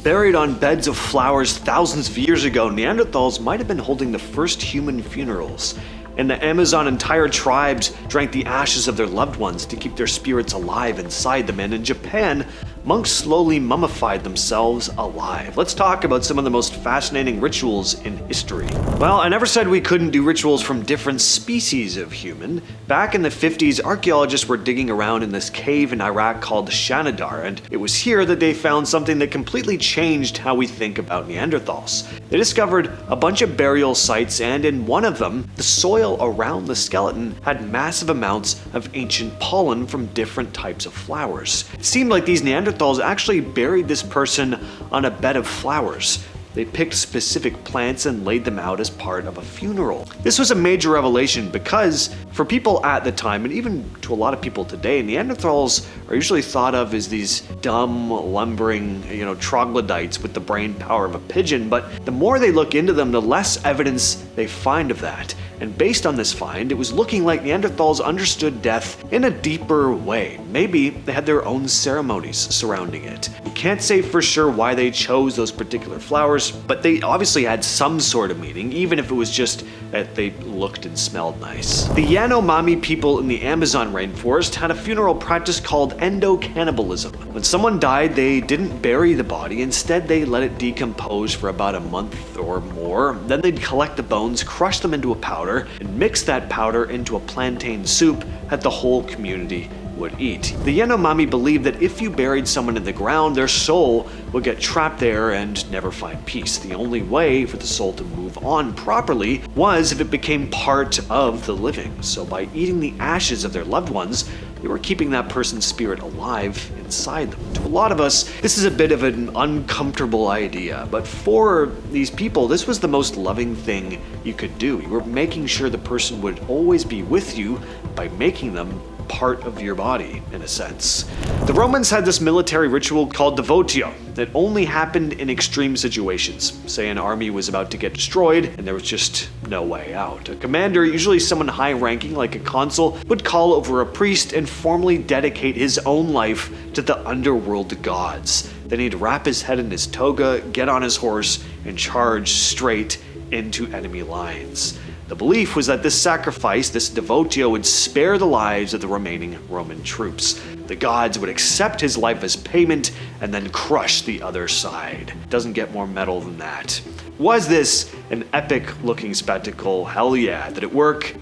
Buried on beds of flowers thousands of years ago, Neanderthals might have been holding the first human funerals. In the Amazon, entire tribes drank the ashes of their loved ones to keep their spirits alive inside them, and in Japan, monks slowly mummified themselves alive. Let's talk about some of the most fascinating rituals in history. Well, I never said we couldn't do rituals from different species of human. Back in the 50s, archaeologists were digging around in this cave in Iraq called Shanidar, and it was here that they found something that completely changed how we think about Neanderthals. They discovered a bunch of burial sites, and in one of them, the soil around the skeleton had massive amounts of ancient pollen from different types of flowers. It seemed like these Neanderthals actually buried this person on a bed of flowers. They picked specific plants and laid them out as part of a funeral. This was a major revelation because for people at the time, and even to a lot of people today, Neanderthals are usually thought of as these dumb, lumbering, troglodytes with the brain power of a pigeon, but the more they look into them, the less evidence they find of that. And based on this find, it was looking like Neanderthals understood death in a deeper way. Maybe they had their own ceremonies surrounding it. We can't say for sure why they chose those particular flowers, but they obviously had some sort of meaning, even if it was just that they looked and smelled nice. The Yanomami people in the Amazon rainforest had a funeral practice called endocannibalism. When someone died, they didn't bury the body. Instead, they let it decompose for about a month or more. Then they'd collect the bones, crush them into a powder, and mix that powder into a plantain soup that the whole community would eat. The Yanomami believed that if you buried someone in the ground, their soul would get trapped there and never find peace. The only way for the soul to move on properly was if it became part of the living. So by eating the ashes of their loved ones, they were keeping that person's spirit alive inside them. To a lot of us, this is a bit of an uncomfortable idea, but for these people, this was the most loving thing you could do. You were making sure the person would always be with you by making them part of your body, in a sense. The Romans had this military ritual called Devotio that only happened in extreme situations. Say an army was about to get destroyed and there was just no way out. A commander, usually someone high-ranking like a consul, would call over a priest and formally dedicate his own life to the underworld gods. Then he'd wrap his head in his toga, get on his horse, and charge straight into enemy lines. The belief was that this sacrifice, this devotio, would spare the lives of the remaining Roman troops. The gods would accept his life as payment and then crush the other side. Doesn't get more metal than that. Was this an epic-looking spectacle? Hell yeah. Did it work?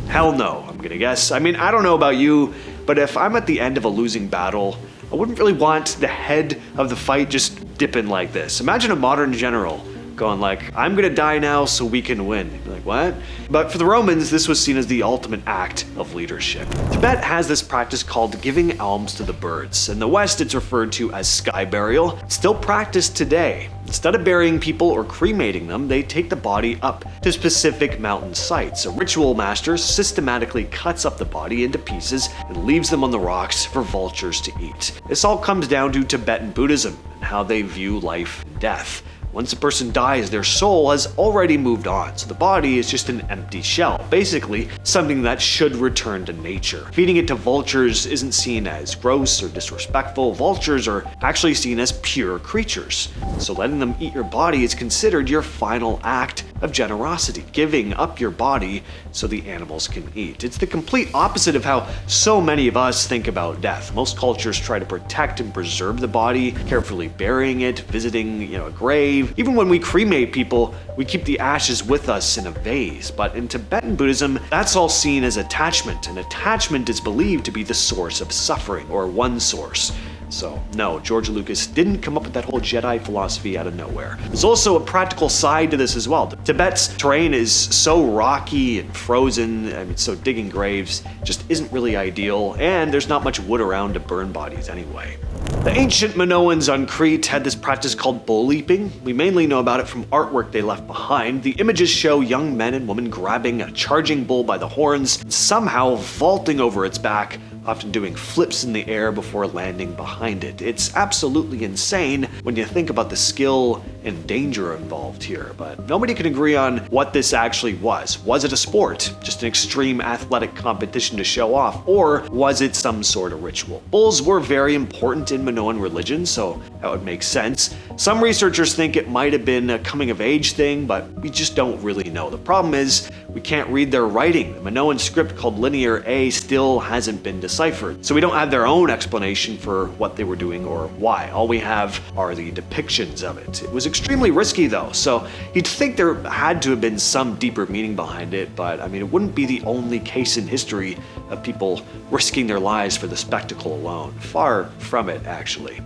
Hell no, I'm gonna guess. I mean, I don't know about you, but if I'm at the end of a losing battle, I wouldn't really want the head of the fight just dipping like this. Imagine a modern general going like, I'm gonna die now so we can win. You'd be like, what? But for the Romans, this was seen as the ultimate act of leadership. Tibet has this practice called giving alms to the birds. In the West, it's referred to as sky burial. It's still practiced today. Instead of burying people or cremating them, they take the body up to specific mountain sites. A ritual master systematically cuts up the body into pieces and leaves them on the rocks for vultures to eat. This all comes down to Tibetan Buddhism and how they view life and death. Once a person dies, their soul has already moved on, so the body is just an empty shell, basically something that should return to nature. Feeding it to vultures isn't seen as gross or disrespectful. Vultures are actually seen as pure creatures, so letting them eat your body is considered your final act of generosity, giving up your body so the animals can eat. It's the complete opposite of how so many of us think about death. Most cultures try to protect and preserve the body, carefully burying it, visiting a grave. Even when we cremate people, we keep the ashes with us in a vase. But in Tibetan Buddhism, that's all seen as attachment, and attachment is believed to be the source of suffering, or one source. So no, George Lucas didn't come up with that whole Jedi philosophy out of nowhere. There's also a practical side to this as well. Tibet's terrain is so rocky and frozen, so digging graves just isn't really ideal, and there's not much wood around to burn bodies anyway. The ancient Minoans on Crete had this practice called bull-leaping. We mainly know about it from artwork they left behind. The images show young men and women grabbing a charging bull by the horns, somehow vaulting over its back often doing flips in the air before landing behind it. It's absolutely insane when you think about the skill and danger involved here, but nobody can agree on what this actually was. Was it a sport, just an extreme athletic competition to show off, or was it some sort of ritual? Bulls were very important in Minoan religion, so that would make sense. Some researchers think it might have been a coming-of-age thing, but we just don't really know. The problem is, we can't read their writing. The Minoan script called Linear A still hasn't been deciphered, so we don't have their own explanation for what they were doing or why. All we have are the depictions of it. It was extremely risky though, so you'd think there had to have been some deeper meaning behind it, but I mean, it wouldn't be the only case in history of people risking their lives for the spectacle alone. Far from it, actually.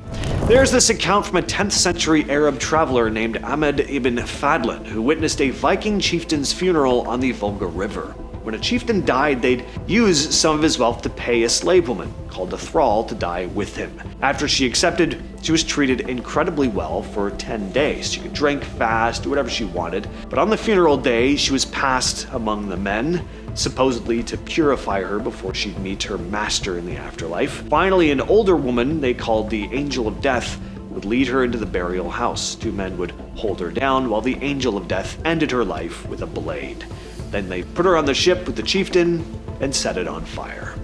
There's this account from a 10th century Arab traveler named Ahmed ibn Fadlan, who witnessed a Viking chieftain's funeral on the Volga River. When a chieftain died, they'd use some of his wealth to pay a slave woman, called a thrall, to die with him. After she accepted, she was treated incredibly well for 10 days. She could drink, fast, do whatever she wanted. But on the funeral day, she was passed among the men, supposedly to purify her before she'd meet her master in the afterlife. Finally, an older woman they called the Angel of Death would lead her into the burial house. Two men would hold her down while the Angel of Death ended her life with a blade. Then they put her on the ship with the chieftain and set it on fire.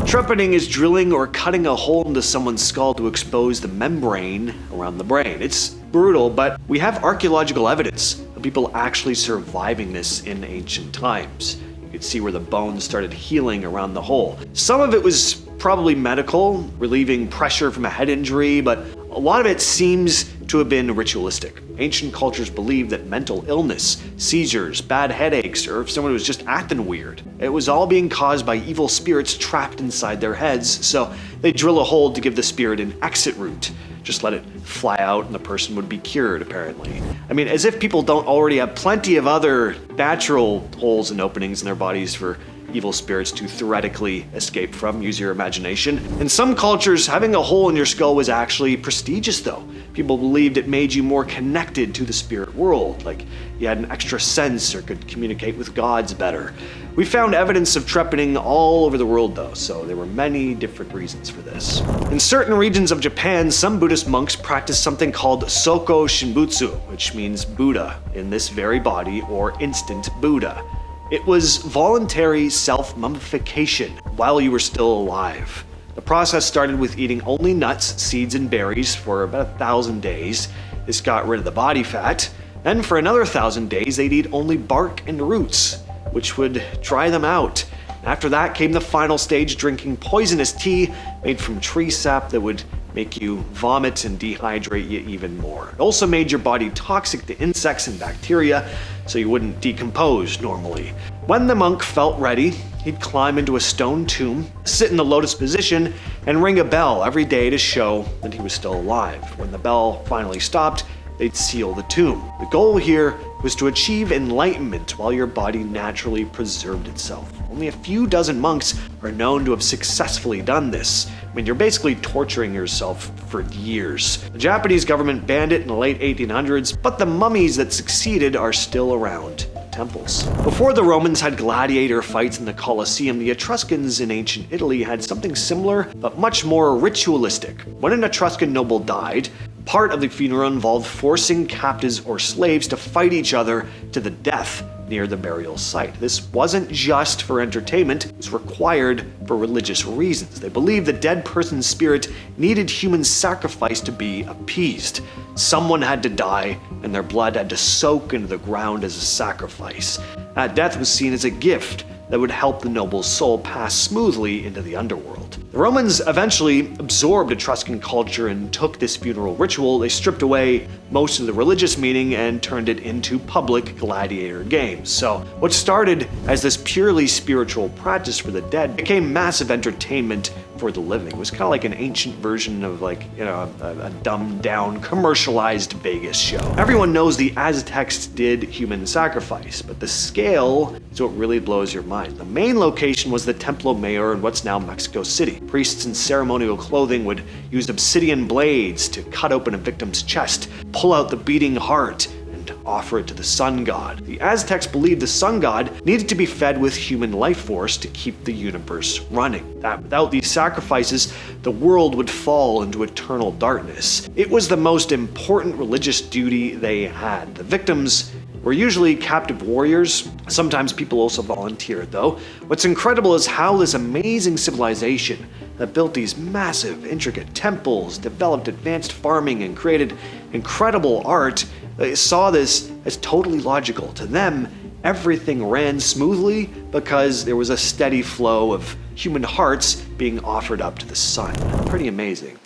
Trepanning is drilling or cutting a hole into someone's skull to expose the membrane around the brain. It's brutal, but we have archaeological evidence of people actually surviving this in ancient times. You could see where the bones started healing around the hole. Some of it was probably medical, relieving pressure from a head injury, but a lot of it seems to have been ritualistic. Ancient cultures believed that mental illness, seizures, bad headaches, or if someone was just acting weird, it was all being caused by evil spirits trapped inside their heads, so they drill a hole to give the spirit an exit route. Just let it fly out and the person would be cured, apparently. I mean, as if people don't already have plenty of other natural holes and openings in their bodies for evil spirits to theoretically escape from. Use your imagination. In some cultures, having a hole in your skull was actually prestigious though. People believed it made you more connected to the spirit world, like you had an extra sense or could communicate with gods better. We found evidence of trepanning all over the world though, so there were many different reasons for this. In certain regions of Japan, some Buddhist monks practice something called Soko Shinbutsu, which means Buddha in this very body or instant Buddha. It was voluntary self-mummification while you were still alive. The process started with eating only nuts, seeds, and berries for about 1,000 days. This got rid of the body fat. Then for another 1,000 days, they'd eat only bark and roots, which would dry them out. After that came the final stage, drinking poisonous tea made from tree sap that would make you vomit and dehydrate you even more. It also made your body toxic to insects and bacteria, so you wouldn't decompose normally. When the monk felt ready, he'd climb into a stone tomb, sit in the lotus position, and ring a bell every day to show that he was still alive. When the bell finally stopped, they'd seal the tomb. The goal here was to achieve enlightenment while your body naturally preserved itself. Only a few dozen monks are known to have successfully done this. I mean, you're basically torturing yourself for years. The Japanese government banned it in the late 1800s, but the mummies that succeeded are still around temples. Before the Romans had gladiator fights in the Colosseum, the Etruscans in ancient Italy had something similar, but much more ritualistic. When an Etruscan noble died, part of the funeral involved forcing captives or slaves to fight each other to the death near the burial site. This wasn't just for entertainment, it was required for religious reasons. They believed the dead person's spirit needed human sacrifice to be appeased. Someone had to die, and their blood had to soak into the ground as a sacrifice. That death was seen as a gift that would help the noble's soul pass smoothly into the underworld. The Romans eventually absorbed Etruscan culture and took this funeral ritual. They stripped away most of the religious meaning and turned it into public gladiator games. So what started as this purely spiritual practice for the dead became massive entertainment for the living. It was kind of like an ancient version of a dumbed down commercialized Vegas show. Everyone knows the Aztecs did human sacrifice, but the scale is what really blows your mind. The main location was the Templo Mayor in what's now Mexico City. Priests in ceremonial clothing would use obsidian blades to cut open a victim's chest, pull out the beating heart, and and offer it to the sun god. The Aztecs believed the sun god needed to be fed with human life force to keep the universe running. That without these sacrifices, the world would fall into eternal darkness. It was the most important religious duty they had. The victims were usually captive warriors. Sometimes people also volunteered, though. What's incredible is how this amazing civilization that built these massive, intricate temples, developed advanced farming, and created incredible art, they saw this as totally logical. To them, everything ran smoothly because there was a steady flow of human hearts being offered up to the sun. Pretty amazing.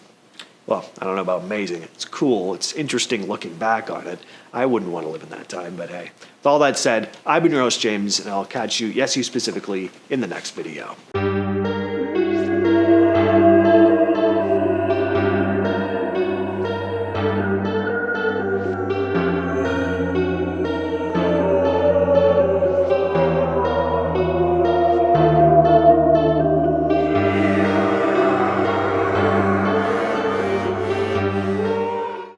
Well, I don't know about amazing. It's cool. It's interesting looking back on it. I wouldn't want to live in that time, but hey. With all that said, I've been your host, James, and I'll catch you, yes, you specifically, in the next video.